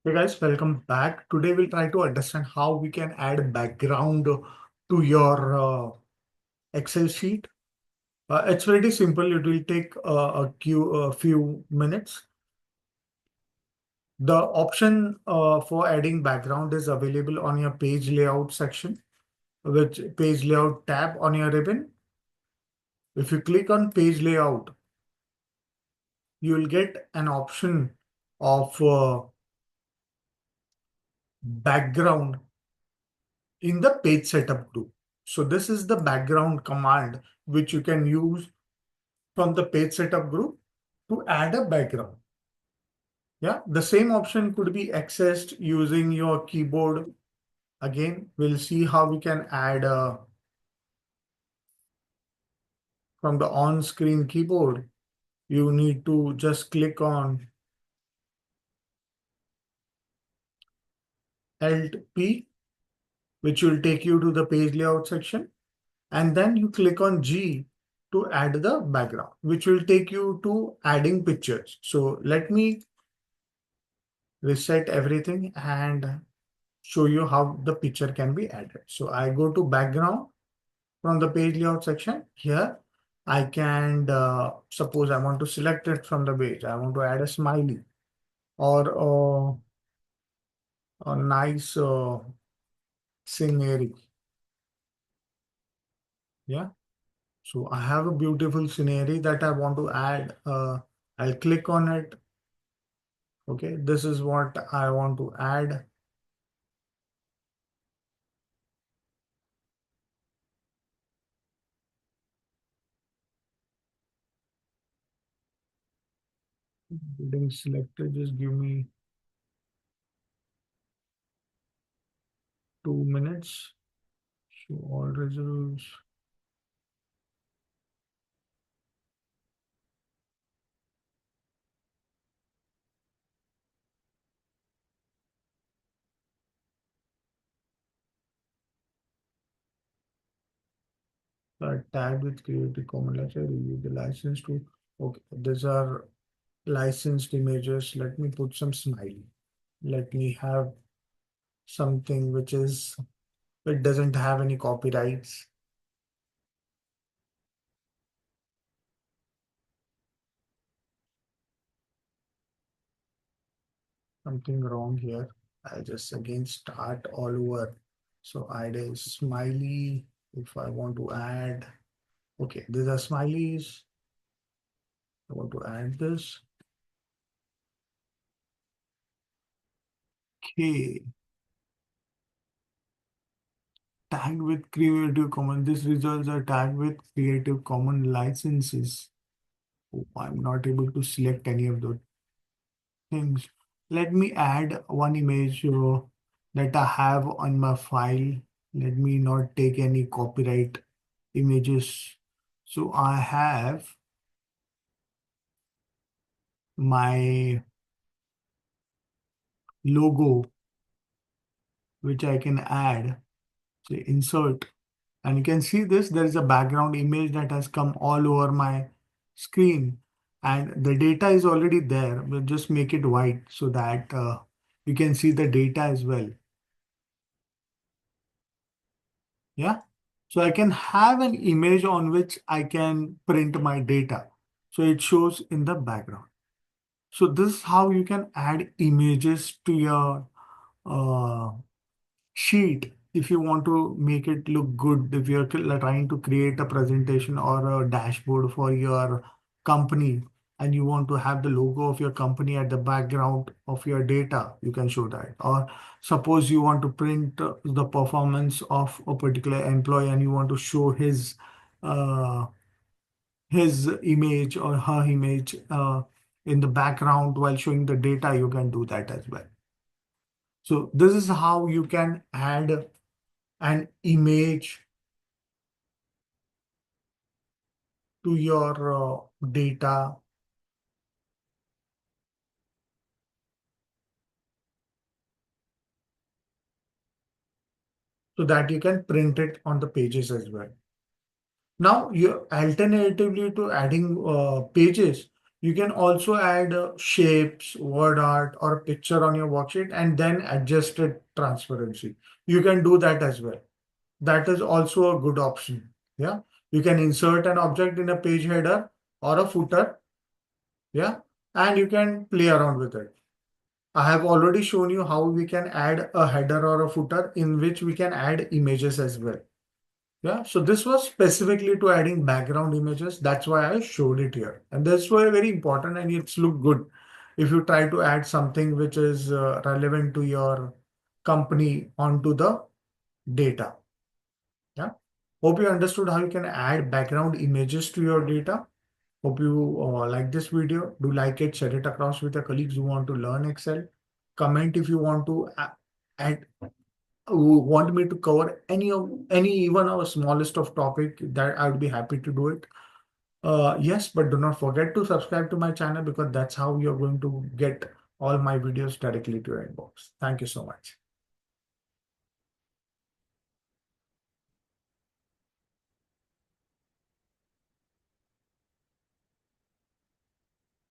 Hey guys, welcome back. Today we'll try to understand how we can add background to your Excel sheet. It's pretty simple. It will take a few minutes. The option for adding background is available on your page layout section, which page layout tab on your ribbon. If you click on page layout, you will get an option of background in the page setup group. So this is the background command which you can use from the page setup group to add a background. Yeah, the same option could be accessed using your keyboard. Again, we'll see how we can add from the on-screen keyboard. You need to just click on Alt P, which will take you to the page layout section. And then you click on G to add the background, which will take you to adding pictures. So let me reset everything and show you how the picture can be added. So I go to background from the page layout section. Here I can, suppose I want to select it from the page. I want to add a smiley or a nice scenery. Yeah. So I have a beautiful scenery that I want to add. I'll click on it. Okay. This is what I want to add. Getting selected. Just give me 2 minutes. Show all results. Tag with Creative Commons. Let's say review the license to. Okay, these are licensed images. Let me put some smiley. Let me have something which is, it doesn't have any copyrights. Something wrong here. I'll just again start all over. So add a smiley if I want to add. Okay, these are smileys. I want to add this. Okay. Tagged with Creative Commons. These results are tagged with Creative Commons licenses. Oh, I'm not able to select any of those things. Let me add one image that I have on my file. Let me not take any copyright images. So I have my logo, which I can add. Say insert. And you can see this, there is a background image that has come all over my screen. And the data is already there. We'll just make it white so that you can see the data as well. Yeah. So I can have an image on which I can print my data. So it shows in the background. So this is how you can add images to your uh, sheet if you want to make it look good, if you're trying to create a presentation or a dashboard for your company and you want to have the logo of your company at the background of your data, you can show that. Or suppose you want to print the performance of a particular employee and you want to show uh, his image or her image in the background while showing the data, you can do that as well. So this is how you can add an image to your data so that you can print it on the pages as well. Now, you alternatively to adding pages, You can also add shapes, word art, or a picture on your worksheet and then adjust it transparency. You can do that as well. That is also a good option. Yeah. You can insert an object in a page header or a footer. Yeah. And you can play around with it. I have already shown you how we can add a header or a footer in which we can add images as well. Yeah, so this was specifically to adding background images. That's why I showed it here. And that's why very important and it's look good if you try to add something which is relevant to your company onto the data. Yeah. Hope you understood how you can add background images to your data. Hope you like this video. Do like it, share it across with your colleagues who want to learn Excel. Comment if you want to add who want me to cover any even our smallest of topic, that I would be happy to do it. Yes, but do not forget to subscribe to my channel because that's how you're going to get all my videos directly to your inbox. Thank you so much.